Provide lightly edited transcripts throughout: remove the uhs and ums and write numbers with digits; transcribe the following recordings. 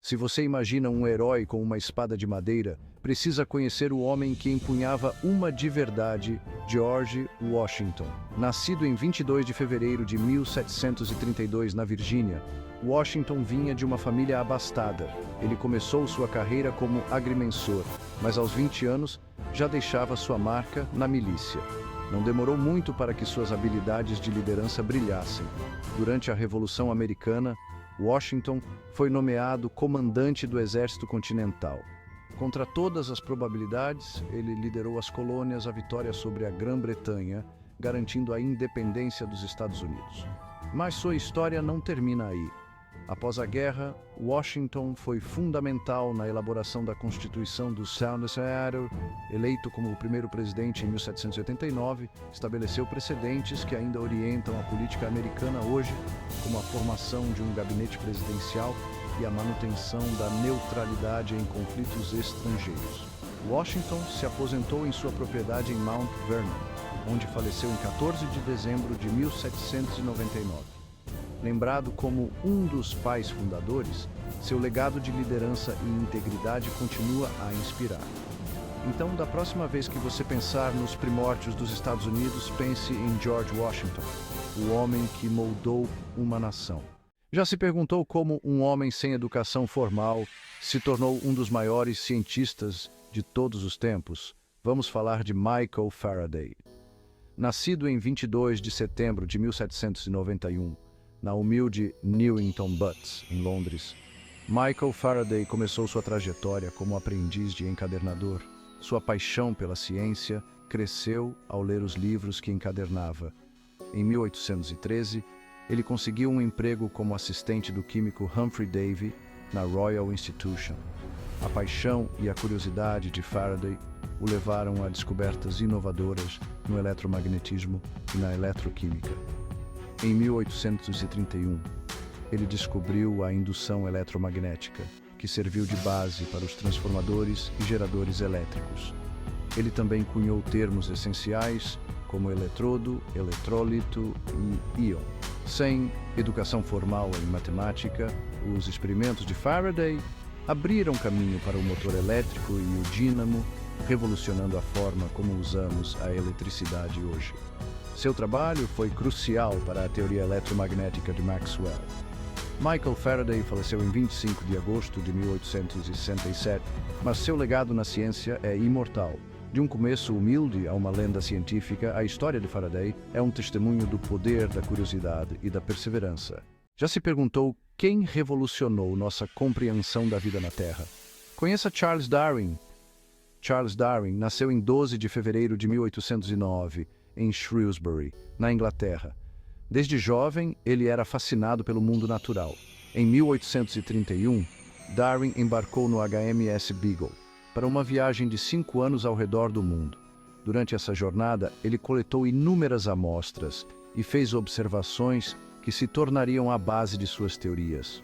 Se você imagina um herói com uma espada de madeira, precisa conhecer o homem que empunhava uma de verdade, George Washington. Nascido em 22 de fevereiro de 1732 na Virgínia, Washington vinha de uma família abastada. Ele começou sua carreira como agrimensor, mas aos 20 anos já deixava sua marca na milícia. Não demorou muito para que suas habilidades de liderança brilhassem. Durante a Revolução Americana, Washington foi nomeado comandante do Exército Continental. Contra todas as probabilidades, ele liderou as colônias à vitória sobre a Grã-Bretanha, garantindo a independência dos Estados Unidos. Mas sua história não termina aí. Após a guerra, Washington foi fundamental na elaboração da Constituição do Estado. Eleito como o primeiro presidente em 1789, estabeleceu precedentes que ainda orientam a política americana hoje, como a formação de um gabinete presidencial e a manutenção da neutralidade em conflitos estrangeiros. Washington se aposentou em sua propriedade em Mount Vernon, onde faleceu em 14 de dezembro de 1799. Lembrado como um dos pais fundadores, seu legado de liderança e integridade continua a inspirar. Então, da próxima vez que você pensar nos primórdios dos Estados Unidos, pense em George Washington, o homem que moldou uma nação. Já se perguntou como um homem sem educação formal se tornou um dos maiores cientistas de todos os tempos? Vamos falar de Michael Faraday. Nascido em 22 de setembro de 1791, na humilde Newington Butts, em Londres, Michael Faraday começou sua trajetória como aprendiz de encadernador. Sua paixão pela ciência cresceu ao ler os livros que encadernava. Em 1813, ele conseguiu um emprego como assistente do químico Humphrey Davy na Royal Institution. A paixão e a curiosidade de Faraday o levaram a descobertas inovadoras no eletromagnetismo e na eletroquímica. Em 1831, ele descobriu a indução eletromagnética, que serviu de base para os transformadores e geradores elétricos. Ele também cunhou termos essenciais como eletrodo, eletrólito e íon. Sem educação formal em matemática, os experimentos de Faraday abriram caminho para o motor elétrico e o dínamo, revolucionando a forma como usamos a eletricidade hoje. Seu trabalho foi crucial para a teoria eletromagnética de Maxwell. Michael Faraday faleceu em 25 de agosto de 1867, mas seu legado na ciência é imortal. De um começo humilde a uma lenda científica, a história de Faraday é um testemunho do poder da curiosidade e da perseverança. Já se perguntou quem revolucionou nossa compreensão da vida na Terra? Conheça Charles Darwin. Charles Darwin nasceu em 12 de fevereiro de 1809, em Shrewsbury, na Inglaterra. Desde jovem, ele era fascinado pelo mundo natural. Em 1831, Darwin embarcou no HMS Beagle para uma viagem de 5 anos ao redor do mundo. Durante essa jornada, ele coletou inúmeras amostras e fez observações que se tornariam a base de suas teorias.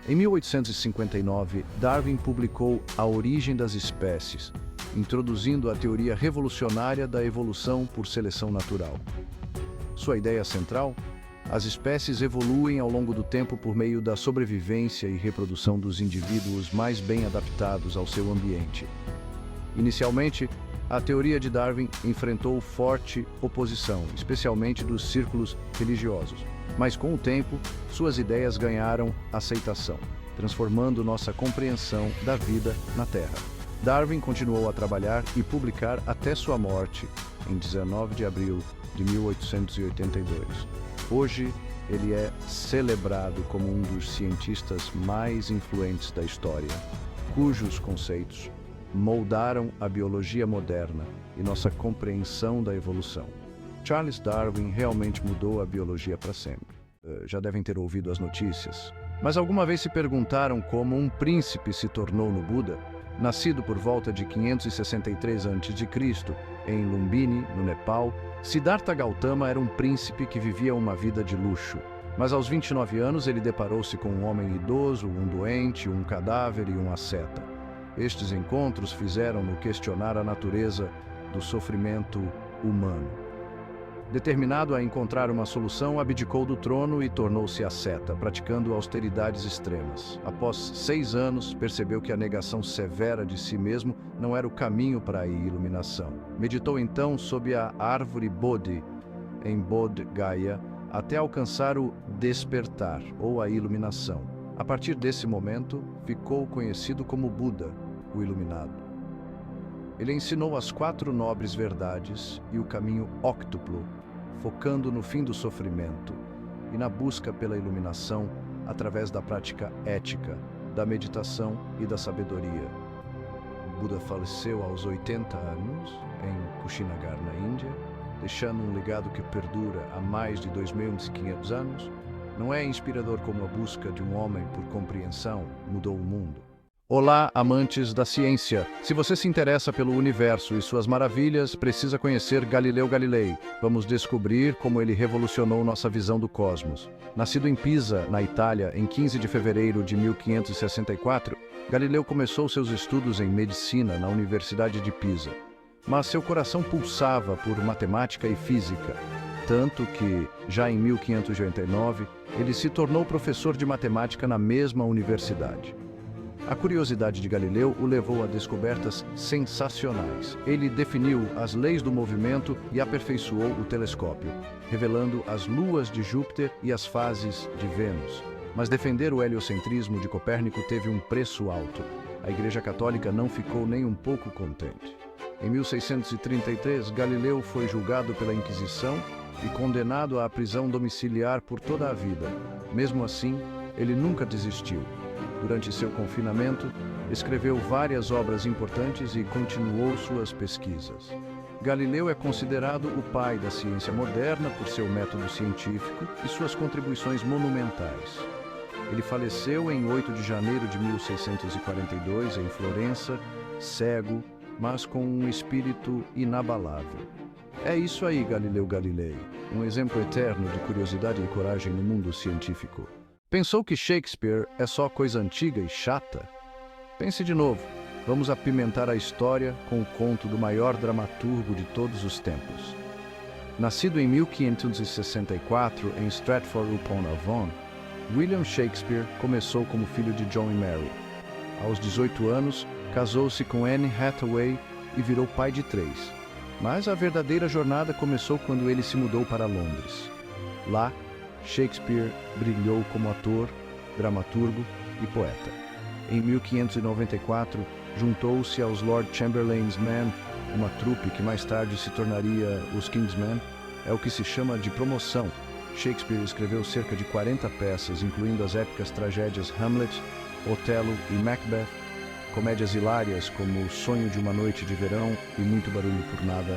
Em 1859, Darwin publicou A Origem das Espécies, introduzindo a teoria revolucionária da evolução por seleção natural. Sua ideia central? As espécies evoluem ao longo do tempo por meio da sobrevivência e reprodução dos indivíduos mais bem adaptados ao seu ambiente. Inicialmente, a teoria de Darwin enfrentou forte oposição, especialmente dos círculos religiosos. Mas com o tempo, suas ideias ganharam aceitação, transformando nossa compreensão da vida na Terra. Darwin continuou a trabalhar e publicar até sua morte, em 19 de abril de 1882. Hoje, ele é celebrado como um dos cientistas mais influentes da história, cujos conceitos moldaram a biologia moderna e nossa compreensão da evolução. Charles Darwin realmente mudou a biologia para sempre. Já devem ter ouvido as notícias. Mas alguma vez se perguntaram como um príncipe se tornou no Buda? Nascido por volta de 563 a.C., em Lumbini, no Nepal, Siddhartha Gautama era um príncipe que vivia uma vida de luxo. Mas aos 29 anos ele deparou-se com um homem idoso, um doente, um cadáver e um asceta. Estes encontros fizeram-no questionar a natureza do sofrimento humano. Determinado a encontrar uma solução, abdicou do trono e tornou-se asceta, praticando austeridades extremas. Após 6 anos, percebeu que a negação severa de si mesmo não era o caminho para a iluminação. Meditou então sob a árvore Bodhi, em Bodh Gaya, até alcançar o despertar, ou a iluminação. A partir desse momento, ficou conhecido como Buda, o iluminado. Ele ensinou as 4 nobres verdades e o caminho óctuplo, focando no fim do sofrimento e na busca pela iluminação através da prática ética, da meditação e da sabedoria. O Buda faleceu aos 80 anos em Kushinagar, na Índia, deixando um legado que perdura há mais de 2.500 anos. Não é inspirador como a busca de um homem por compreensão mudou o mundo? Olá, amantes da ciência! Se você se interessa pelo universo e suas maravilhas, precisa conhecer Galileu Galilei. Vamos descobrir como ele revolucionou nossa visão do cosmos. Nascido em Pisa, na Itália, em 15 de fevereiro de 1564, Galileu começou seus estudos em medicina na Universidade de Pisa. Mas seu coração pulsava por matemática e física, tanto que, já em 1589, ele se tornou professor de matemática na mesma universidade. A curiosidade de Galileu o levou a descobertas sensacionais. Ele definiu as leis do movimento e aperfeiçoou o telescópio, revelando as luas de Júpiter e as fases de Vênus. Mas defender o heliocentrismo de Copérnico teve um preço alto. A Igreja Católica não ficou nem um pouco contente. Em 1633, Galileu foi julgado pela Inquisição e condenado à prisão domiciliar por toda a vida. Mesmo assim, ele nunca desistiu. Durante seu confinamento, escreveu várias obras importantes e continuou suas pesquisas. Galileu é considerado o pai da ciência moderna por seu método científico e suas contribuições monumentais. Ele faleceu em 8 de janeiro de 1642 em Florença, cego, mas com um espírito inabalável. É isso aí, Galileu Galilei, um exemplo eterno de curiosidade e coragem no mundo científico. Pensou que Shakespeare é só coisa antiga e chata? Pense de novo. Vamos apimentar a história com o conto do maior dramaturgo de todos os tempos. Nascido em 1564 em Stratford-upon-Avon, William Shakespeare começou como filho de John e Mary. Aos 18 anos, casou-se com Anne Hathaway e virou pai de 3. Mas a verdadeira jornada começou quando ele se mudou para Londres. Lá, Shakespeare brilhou como ator, dramaturgo e poeta. Em 1594, juntou-se aos Lord Chamberlain's Men, uma trupe que mais tarde se tornaria os King's Men. É o que se chama de promoção. Shakespeare escreveu cerca de 40 peças, incluindo as épicas tragédias Hamlet, Otelo e Macbeth, comédias hilárias como O Sonho de uma Noite de Verão e Muito Barulho por Nada,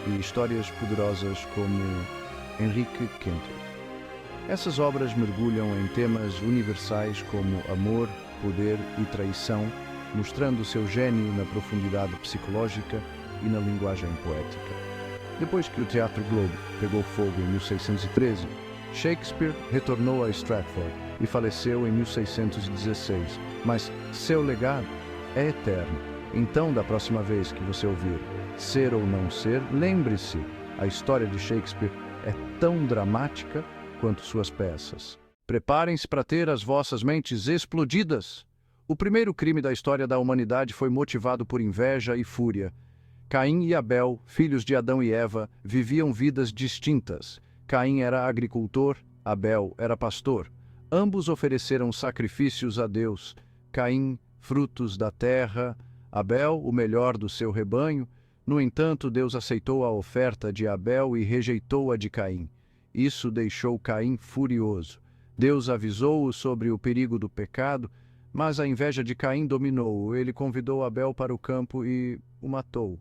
e histórias poderosas como Henrique V. Essas obras mergulham em temas universais como amor, poder e traição, mostrando seu gênio na profundidade psicológica e na linguagem poética. Depois que o Teatro Globo pegou fogo em 1613, Shakespeare retornou a Stratford e faleceu em 1616, mas seu legado é eterno. Então, da próxima vez que você ouvir Ser ou Não Ser, lembre-se, a história de Shakespeare é tão dramática quanto suas peças. Preparem-se para ter as vossas mentes explodidas. O primeiro crime da história da humanidade foi motivado por inveja e fúria. Caim e Abel, filhos de Adão e Eva, viviam vidas distintas. Caim era agricultor, Abel era pastor. Ambos ofereceram sacrifícios a Deus. Caim, frutos da terra, Abel, o melhor do seu rebanho. No entanto, Deus aceitou a oferta de Abel e rejeitou a de Caim. Isso deixou Caim furioso. Deus avisou-o sobre o perigo do pecado, mas a inveja de Caim dominou-o. Ele convidou Abel para o campo e o matou.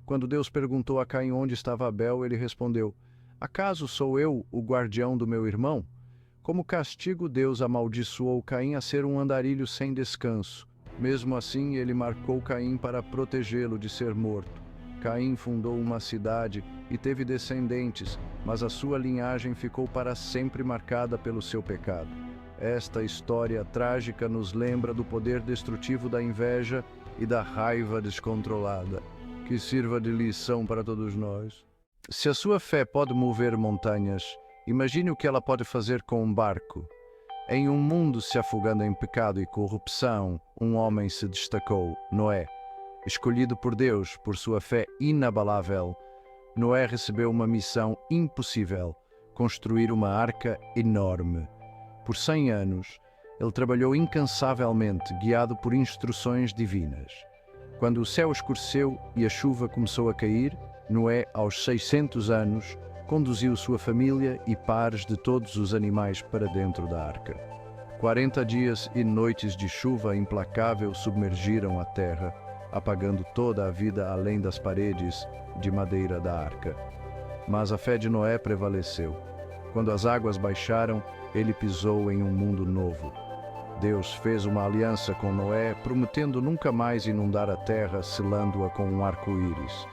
Quando Deus perguntou a Caim onde estava Abel, ele respondeu: "Acaso sou eu o guardião do meu irmão?" Como castigo, Deus amaldiçoou Caim a ser um andarilho sem descanso. Mesmo assim, ele marcou Caim para protegê-lo de ser morto. Caim fundou uma cidade e teve descendentes, mas a sua linhagem ficou para sempre marcada pelo seu pecado. Esta história trágica nos lembra do poder destrutivo da inveja e da raiva descontrolada. Que sirva de lição para todos nós. Se a sua fé pode mover montanhas, imagine o que ela pode fazer com um barco. Em um mundo se afogando em pecado e corrupção, um homem se destacou, Noé. Escolhido por Deus por sua fé inabalável, Noé recebeu uma missão impossível: construir uma arca enorme. Por 100 anos, ele trabalhou incansavelmente, guiado por instruções divinas. Quando o céu escureceu e a chuva começou a cair, Noé, aos 600 anos, conduziu sua família e pares de todos os animais para dentro da arca. 40 dias e noites de chuva implacável submergiram a terra, apagando toda a vida além das paredes de madeira da arca. Mas a fé de Noé prevaleceu. Quando as águas baixaram, ele pisou em um mundo novo. Deus fez uma aliança com Noé, prometendo nunca mais inundar a terra, selando-a com um arco-íris.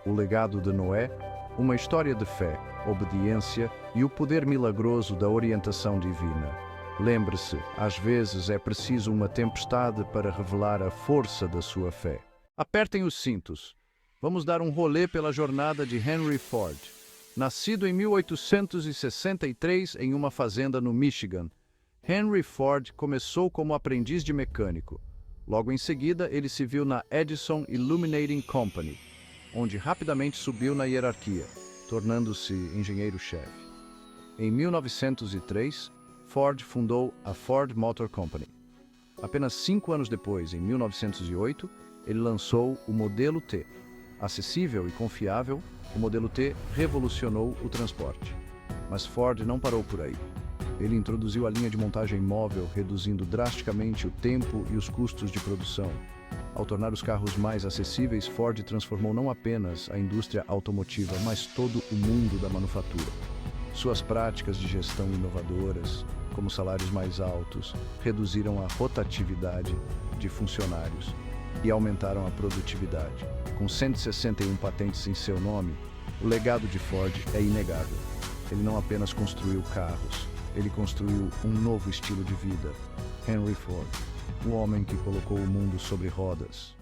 O legado de Noé, uma história de fé, obediência e o poder milagroso da orientação divina. Lembre-se, às vezes é preciso uma tempestade para revelar a força da sua fé. Apertem os cintos. Vamos dar um rolê pela jornada de Henry Ford. Nascido em 1863 em uma fazenda no Michigan, Henry Ford começou como aprendiz de mecânico. Logo em seguida, ele se viu na Edison Illuminating Company, onde rapidamente subiu na hierarquia, tornando-se engenheiro-chefe. Em 1903, Ford fundou a Ford Motor Company. Apenas 5 anos depois, em 1908, ele lançou o Modelo T. Acessível e confiável, o Modelo T revolucionou o transporte. Mas Ford não parou por aí. Ele introduziu a linha de montagem móvel, reduzindo drasticamente o tempo e os custos de produção. Ao tornar os carros mais acessíveis, Ford transformou não apenas a indústria automotiva, mas todo o mundo da manufatura. Suas práticas de gestão inovadoras, como salários mais altos, reduziram a rotatividade de funcionários e aumentaram a produtividade. Com 161 patentes em seu nome, o legado de Ford é inegável. Ele não apenas construiu carros, ele construiu um novo estilo de vida. Henry Ford, o homem que colocou o mundo sobre rodas.